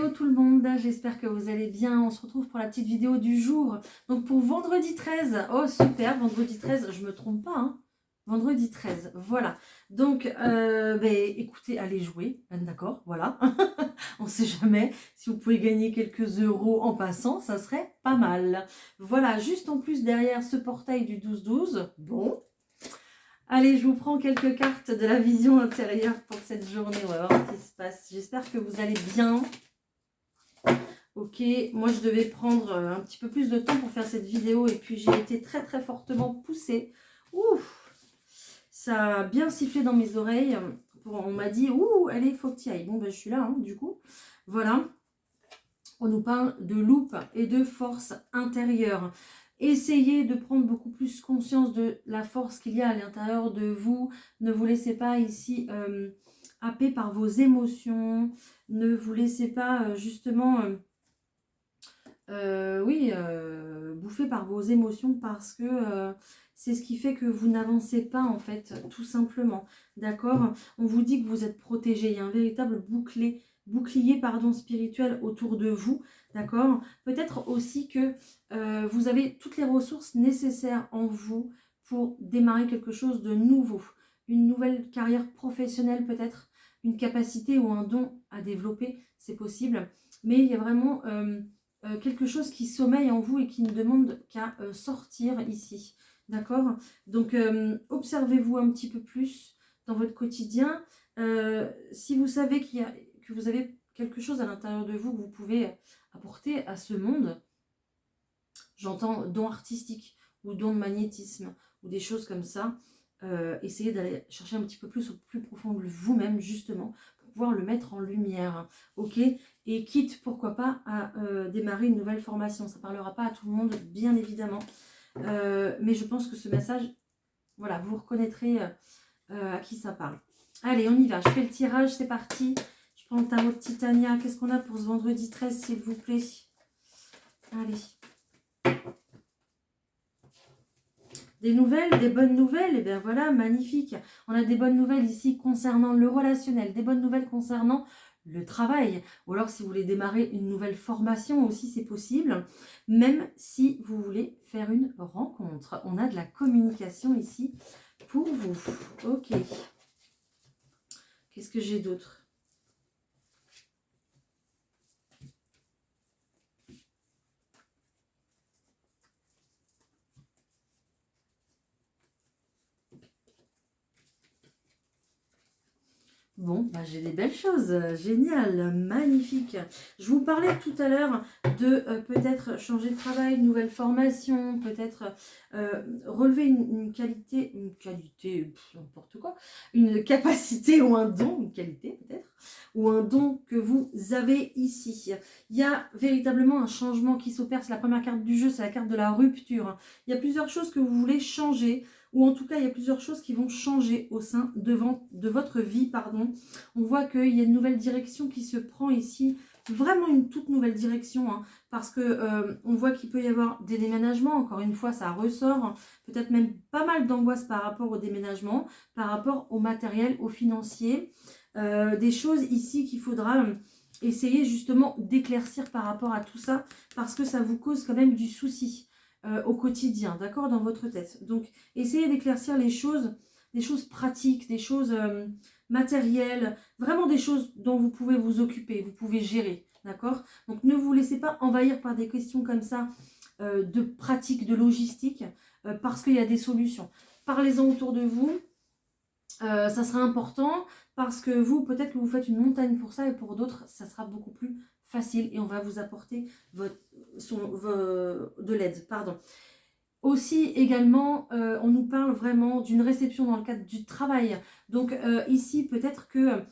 Hello tout le monde, j'espère que vous allez bien. On se retrouve pour la petite vidéo du jour. Donc pour vendredi 13, oh super, vendredi 13, je me trompe pas, hein. Vendredi 13, voilà. Donc écoutez, allez jouer, d'accord, voilà. On sait jamais, si vous pouvez gagner quelques euros en passant, ça serait pas mal. Voilà, juste en plus derrière ce portail du 12-12, bon. Allez, je vous prends quelques cartes de la vision intérieure pour cette journée. On va voir ce qui se passe. J'espère que vous allez bien. Ok, moi je devais prendre un petit peu plus de temps pour faire cette vidéo et puis j'ai été très très fortement poussée. Ouf, ça a bien sifflé dans mes oreilles. On m'a dit, ouh, allez, il faut que tu y ailles. Bon, ben je suis là, hein, du coup. Voilà. On nous parle de loupe et de force intérieure. Essayez de prendre beaucoup plus conscience de la force qu'il y a à l'intérieur de vous. Ne vous laissez pas ici happer par vos émotions. Ne vous laissez pas justement, bouffer par vos émotions parce que c'est ce qui fait que vous n'avancez pas en fait, tout simplement. D'accord? On vous dit que vous êtes protégé. Il y a un véritable bouclier spirituel autour de vous, d'accord? Peut-être aussi que vous avez toutes les ressources nécessaires en vous pour démarrer quelque chose de nouveau, une nouvelle carrière professionnelle peut-être, une capacité ou un don à développer, c'est possible, mais il y a vraiment quelque chose qui sommeille en vous et qui ne demande qu'à sortir ici, d'accord? Donc observez-vous un petit peu plus dans votre quotidien. Si vous savez que vous avez quelque chose à l'intérieur de vous que vous pouvez apporter à ce monde, j'entends don artistique ou don de magnétisme ou des choses comme ça, essayez d'aller chercher un petit peu plus au plus profond de vous-même justement pour pouvoir le mettre en lumière, ok? Et quitte pourquoi pas à démarrer une nouvelle formation. Ça ne parlera pas à tout le monde bien évidemment, mais je pense que ce message, voilà, vous reconnaîtrez à qui ça parle. Allez, on y va. Je fais le tirage, c'est parti. Je prends le tarot de Titania. Qu'est-ce qu'on a pour ce vendredi 13, s'il vous plaît? Allez. Des nouvelles, des bonnes nouvelles, et bien voilà, magnifique. On a des bonnes nouvelles ici concernant le relationnel, des bonnes nouvelles concernant le travail. Ou alors si vous voulez démarrer une nouvelle formation aussi, c'est possible. Même si vous voulez faire une rencontre. On a de la communication ici pour vous. Ok. Qu'est-ce que j'ai d'autre? Bon, bah, j'ai des belles choses, génial, magnifique. Je vous parlais tout à l'heure de peut-être changer de travail, une nouvelle formation, peut-être relever une qualité, n'importe quoi, une capacité ou un don, une qualité peut-être, ou un don que vous avez ici. Il y a véritablement un changement qui s'opère, c'est la première carte du jeu, c'est la carte de la rupture. Il y a plusieurs choses que vous voulez changer, ou en tout cas il y a plusieurs choses qui vont changer au sein de votre vie, pardon. On voit qu'il y a une nouvelle direction qui se prend ici, vraiment une toute nouvelle direction, hein, parce que on voit qu'il peut y avoir des déménagements, encore une fois ça ressort, hein, peut-être même pas mal d'angoisse par rapport au déménagement, par rapport au matériel, au financier, des choses ici qu'il faudra essayer justement d'éclaircir par rapport à tout ça, parce que ça vous cause quand même du souci. Au quotidien, d'accord, dans votre tête. Donc, essayez d'éclaircir les choses, des choses pratiques, des choses matérielles, vraiment des choses dont vous pouvez vous occuper, vous pouvez gérer, d'accord? Donc, ne vous laissez pas envahir par des questions comme ça, de pratique, de logistique, parce qu'il y a des solutions. Parlez-en autour de vous, ça sera important, parce que vous, peut-être que vous faites une montagne pour ça, et pour d'autres, ça sera beaucoup plus facile, et on va vous apporter de l'aide, pardon. Aussi, également, on nous parle vraiment d'une réception dans le cadre du travail. Donc, ici, peut-être que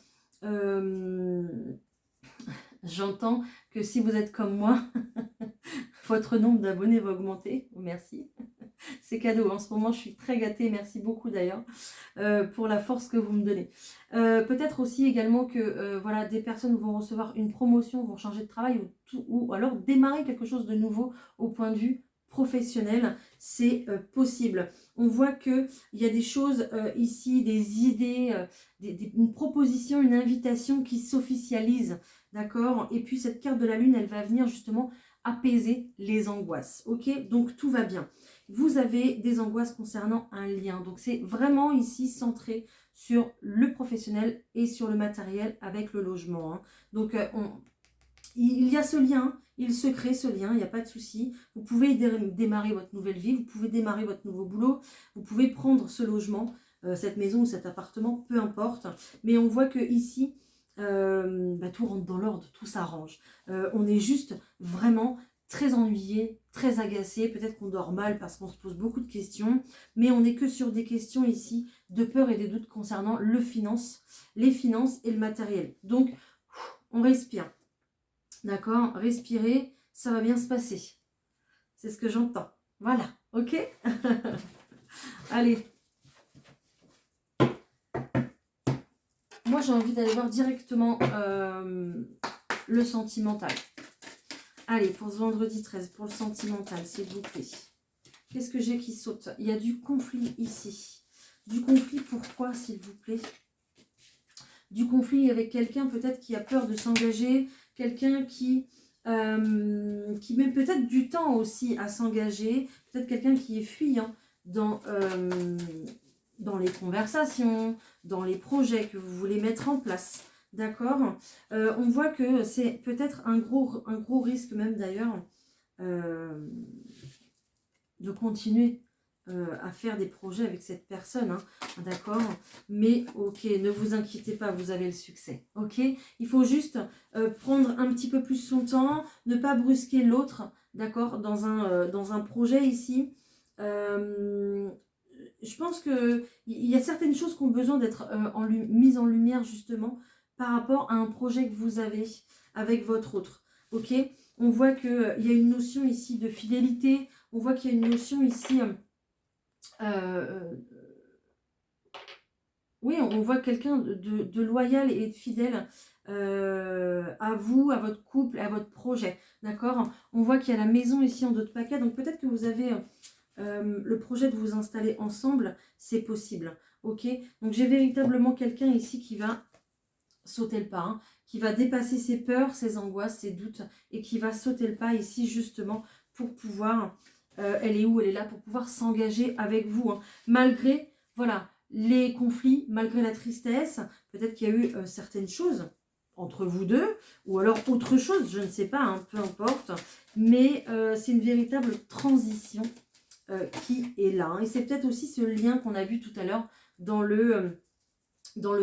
j'entends que si vous êtes comme moi, votre nombre d'abonnés va augmenter. Merci. C'est cadeau. En ce moment, je suis très gâtée. Merci beaucoup d'ailleurs pour la force que vous me donnez. Peut-être aussi également que voilà, des personnes vont recevoir une promotion, vont changer de travail ou alors démarrer quelque chose de nouveau au point de vue professionnel, c'est possible. On voit qu'il y a des choses ici, des idées, une proposition, une invitation qui s'officialise d'accord? Et puis cette carte de la lune, elle va venir justement apaiser les angoisses, ok? Donc tout va bien. Vous avez des angoisses concernant un lien. Donc c'est vraiment ici centré sur le professionnel et sur le matériel avec le logement, hein. Donc il y a ce lien, il se crée ce lien, il n'y a pas de souci. Vous pouvez démarrer votre nouvelle vie, vous pouvez démarrer votre nouveau boulot, vous pouvez prendre ce logement, cette maison ou cet appartement, peu importe. Mais on voit que ici, tout rentre dans l'ordre, tout s'arrange. On est juste vraiment très ennuyé, très agacé. Peut-être qu'on dort mal parce qu'on se pose beaucoup de questions. Mais on n'est que sur des questions ici de peur et des doutes concernant les finances et le matériel. Donc, on respire. D'accord? Respirez, ça va bien se passer. C'est ce que j'entends. Voilà, ok? Allez. Moi, j'ai envie d'aller voir directement le sentimental. Allez, pour ce vendredi 13, pour le sentimental, s'il vous plaît. Qu'est-ce que j'ai qui saute? Il y a du conflit ici. Du conflit, pourquoi, s'il vous plaît? Du conflit avec quelqu'un peut-être qui a peur de s'engager, quelqu'un qui met peut-être du temps aussi à s'engager, peut-être quelqu'un qui est fuyant dans les conversations, dans les projets que vous voulez mettre en place. D'accord? On voit que c'est peut-être un gros risque même d'ailleurs de continuer à faire des projets avec cette personne, hein, d'accord? Mais ok, ne vous inquiétez pas, vous avez le succès, ok? Il faut juste prendre un petit peu plus son temps, ne pas brusquer l'autre, d'accord? Dans un projet ici, je pense qu'il y a certaines choses qui ont besoin d'être mises en lumière justement par rapport à un projet que vous avez avec votre autre, ok? On voit qu'il y a une notion ici de fidélité, on voit qu'il y a une notion ici... oui, on voit quelqu'un de loyal et de fidèle à vous, à votre couple, à votre projet. D'accord? On voit qu'il y a la maison ici en dos de paquet. Donc peut-être que vous avez le projet de vous installer ensemble. C'est possible. Ok? Donc j'ai véritablement quelqu'un ici qui va sauter le pas, hein, qui va dépasser ses peurs, ses angoisses, ses doutes et qui va sauter le pas ici justement pour pouvoir... elle est où? Elle est là pour pouvoir s'engager avec vous, hein, malgré, voilà, les conflits, malgré la tristesse. Peut-être qu'il y a eu certaines choses entre vous deux, ou alors autre chose, je ne sais pas, hein, peu importe. Mais c'est une véritable transition qui est là, hein. Et c'est peut-être aussi ce lien qu'on a vu tout à l'heure dans le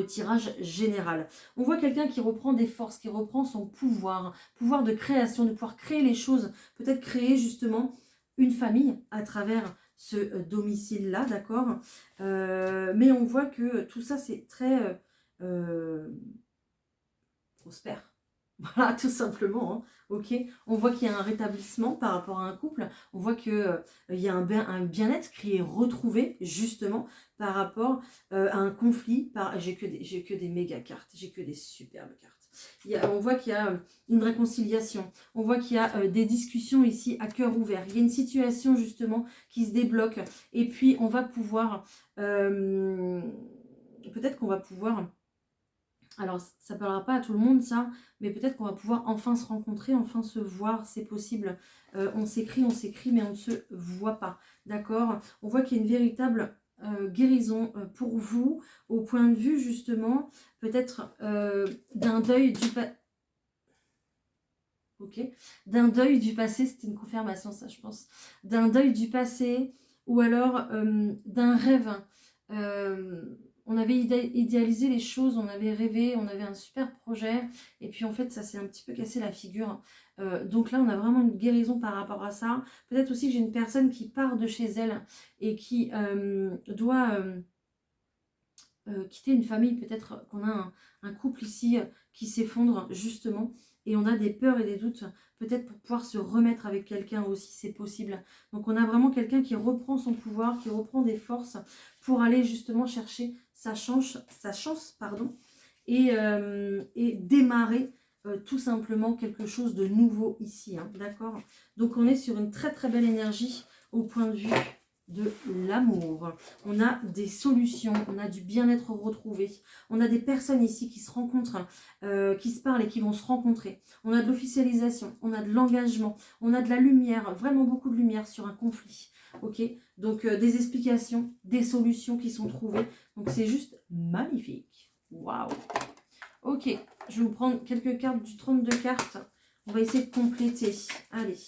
tirage général. On voit quelqu'un qui reprend des forces, qui reprend son pouvoir de création, de pouvoir créer les choses, peut-être créer justement une famille à travers ce domicile-là, d'accord? Mais on voit que tout ça, c'est très prospère. Voilà, tout simplement, hein. Ok, on voit qu'il y a un rétablissement par rapport à un couple. On voit qu'il y a un bien-être qui est retrouvé justement par rapport à un conflit. J'ai que des méga cartes, j'ai que des superbes cartes. On voit qu'il y a une réconciliation. On voit qu'il y a des discussions ici à cœur ouvert. Il y a une situation justement qui se débloque. Et puis on va pouvoir... peut-être qu'on va pouvoir... Alors, ça ne parlera pas à tout le monde, ça, mais peut-être qu'on va pouvoir enfin se rencontrer, enfin se voir, c'est possible. On s'écrit, mais on ne se voit pas, d'accord? On voit qu'il y a une véritable guérison pour vous, au point de vue, justement, peut-être d'un deuil du passé. Ok, d'un deuil du passé, c'était une confirmation, ça, je pense. D'un deuil du passé, ou alors d'un rêve. On avait idéalisé les choses, on avait rêvé, on avait un super projet, et puis en fait ça s'est un petit peu cassé la figure. Donc là on a vraiment une guérison par rapport à ça. Peut-être aussi que j'ai une personne qui part de chez elle et qui doit quitter une famille. Peut-être qu'on a un couple ici qui s'effondre justement, et on a des peurs et des doutes, peut-être pour pouvoir se remettre avec quelqu'un aussi, c'est possible. Donc on a vraiment quelqu'un qui reprend son pouvoir, qui reprend des forces pour aller justement chercher sa chance, et démarrer tout simplement quelque chose de nouveau ici, hein, d'accord? Donc on est sur une très très belle énergie au point de vue de l'amour. On a des solutions, on a du bien-être retrouvé. On a des personnes ici qui se rencontrent, qui se parlent et qui vont se rencontrer. On a de l'officialisation, on a de l'engagement, on a de la lumière, vraiment beaucoup de lumière sur un conflit. Ok, donc des explications, des solutions qui sont trouvées. Donc c'est juste magnifique. Waouh. Ok, je vais vous prendre quelques cartes du 32 cartes. On va essayer de compléter. Allez.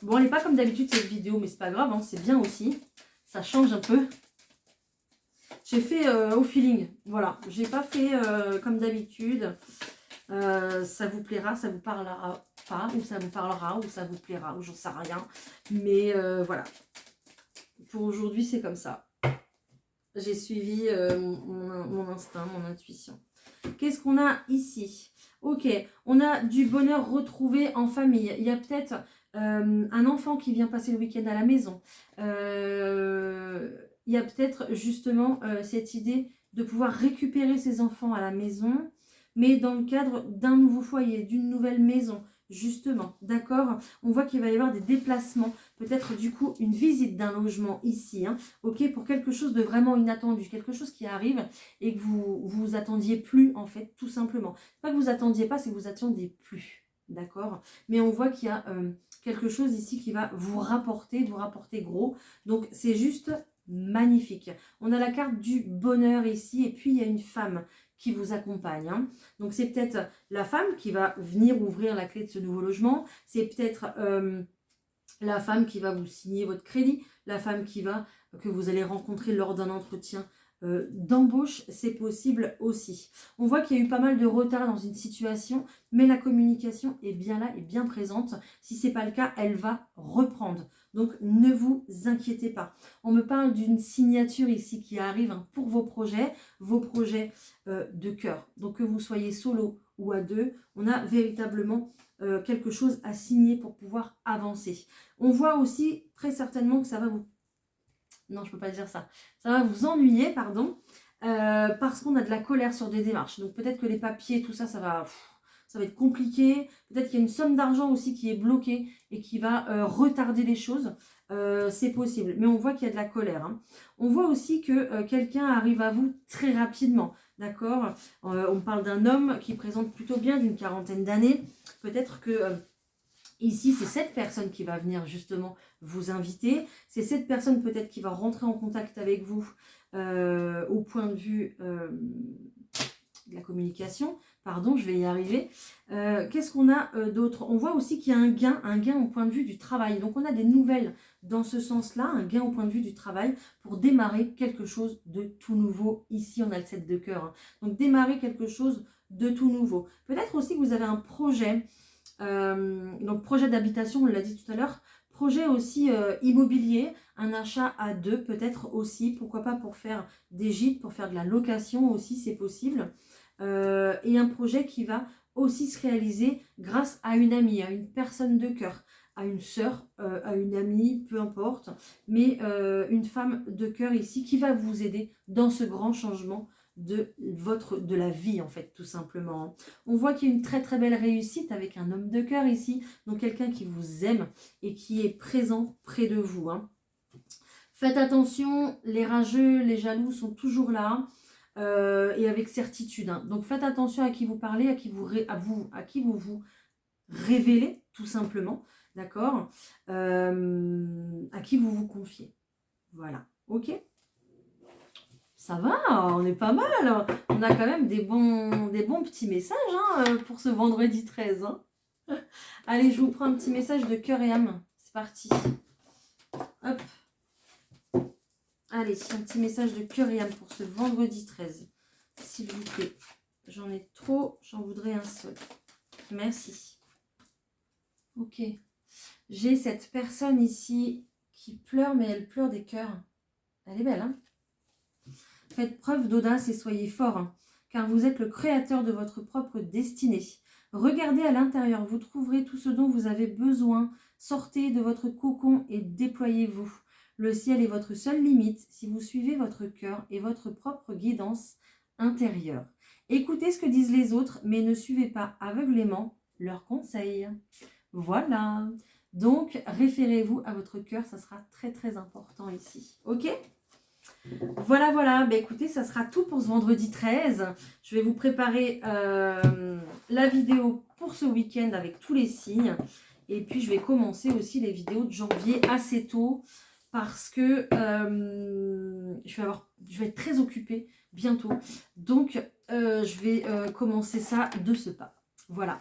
Bon, elle n'est pas comme d'habitude cette vidéo, mais c'est pas grave, hein, c'est bien aussi. Ça change un peu. J'ai fait au feeling, voilà. J'ai pas fait comme d'habitude. Ça vous plaira, ça vous parlera pas, ou ça vous parlera, ou ça vous plaira, ou j'en sais rien. Mais voilà. Pour aujourd'hui, c'est comme ça. J'ai suivi mon instinct, mon intuition. Qu'est-ce qu'on a ici? Ok, on a du bonheur retrouvé en famille. Il y a peut-être un enfant qui vient passer le week-end à la maison. Il y a peut-être justement cette idée de pouvoir récupérer ses enfants à la maison, mais dans le cadre d'un nouveau foyer, d'une nouvelle maison, justement. D'accord? On voit qu'il va y avoir des déplacements, peut-être du coup une visite d'un logement ici, hein, ok, pour quelque chose de vraiment inattendu, quelque chose qui arrive et que vous attendiez plus, en fait, tout simplement. Pas que vous attendiez pas, c'est que vous attendiez plus. D'accord? Mais on voit qu'il y a quelque chose ici qui va vous rapporter gros. Donc, c'est juste magnifique. On a la carte du bonheur ici, et puis il y a une femme qui vous accompagne. Hein. Donc, c'est peut-être la femme qui va venir ouvrir la clé de ce nouveau logement. C'est peut-être la femme qui va vous signer votre crédit, la femme que vous allez rencontrer lors d'un entretien d'embauche, c'est possible aussi. On voit qu'il y a eu pas mal de retard dans une situation, mais la communication est bien là et bien présente. Si ce n'est pas le cas, elle va reprendre. Donc, ne vous inquiétez pas. On me parle d'une signature ici qui arrive pour vos projets de cœur. Donc, que vous soyez solo ou à deux, on a véritablement quelque chose à signer pour pouvoir avancer. On voit aussi très certainement que ça va vous... Non, je ne peux pas dire ça. Ça va vous ennuyer, pardon, parce qu'on a de la colère sur des démarches. Donc peut-être que les papiers, tout ça, ça va être compliqué. Peut-être qu'il y a une somme d'argent aussi qui est bloquée et qui va retarder les choses. C'est possible. Mais on voit qu'il y a de la colère. Hein. On voit aussi que quelqu'un arrive à vous très rapidement. D'accord? On parle d'un homme qui présente plutôt bien, d'une quarantaine d'années. Peut-être que... ici, c'est cette personne qui va venir justement vous inviter. C'est cette personne peut-être qui va rentrer en contact avec vous au point de vue de la communication. Pardon, je vais y arriver. Qu'est-ce qu'on a d'autre? On voit aussi qu'il y a un gain au point de vue du travail. Donc, on a des nouvelles dans ce sens-là, un gain au point de vue du travail pour démarrer quelque chose de tout nouveau. Ici, on a le 7 de cœur. Hein. Donc, démarrer quelque chose de tout nouveau. Peut-être aussi que vous avez un projet... donc projet d'habitation, on l'a dit tout à l'heure, projet aussi immobilier, un achat à deux peut-être aussi, pourquoi pas pour faire des gîtes, pour faire de la location aussi, c'est possible. Et un projet qui va aussi se réaliser grâce à une amie, à une personne de cœur, à une sœur, à une amie, peu importe, mais une femme de cœur ici qui va vous aider dans ce grand changement de la vie en fait, tout simplement. On voit qu'il y a une très très belle réussite avec un homme de cœur ici, donc quelqu'un qui vous aime et qui est présent près de vous. Hein. Faites attention, les rageux, les jaloux sont toujours là et avec certitude. Hein. Donc faites attention à qui vous parlez, à qui vous vous révélez, tout simplement, d'accord, à qui vous vous confiez. Voilà, ok. Ça va, on est pas mal. On a quand même des bons petits messages hein, pour ce vendredi 13. Hein. Allez, je vous prends un petit message de cœur et âme. C'est parti. Hop. Allez, un petit message de cœur et âme pour ce vendredi 13. S'il vous plaît. J'en ai trop, j'en voudrais un seul. Merci. Ok. J'ai cette personne ici qui pleure, mais elle pleure des cœurs. Elle est belle, hein? Faites preuve d'audace et soyez fort, hein, car vous êtes le créateur de votre propre destinée. Regardez à l'intérieur, vous trouverez tout ce dont vous avez besoin. Sortez de votre cocon et déployez-vous. Le ciel est votre seule limite si vous suivez votre cœur et votre propre guidance intérieure. Écoutez ce que disent les autres, mais ne suivez pas aveuglément leurs conseils. Voilà. Donc, référez-vous à votre cœur, ça sera très très important ici. Ok? Voilà, voilà. Bah, écoutez, ça sera tout pour ce vendredi 13. Je vais vous préparer la vidéo pour ce week-end avec tous les signes. Et puis, je vais commencer aussi les vidéos de janvier assez tôt parce que je vais être très occupée bientôt. Donc, je vais commencer ça de ce pas. Voilà.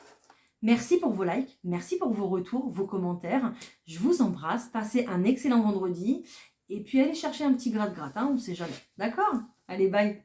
Merci pour vos likes, merci pour vos retours, vos commentaires. Je vous embrasse, passez un excellent vendredi. Et puis allez chercher un petit gratte-gratte, hein, on ne sait jamais. D'accord? Allez, bye!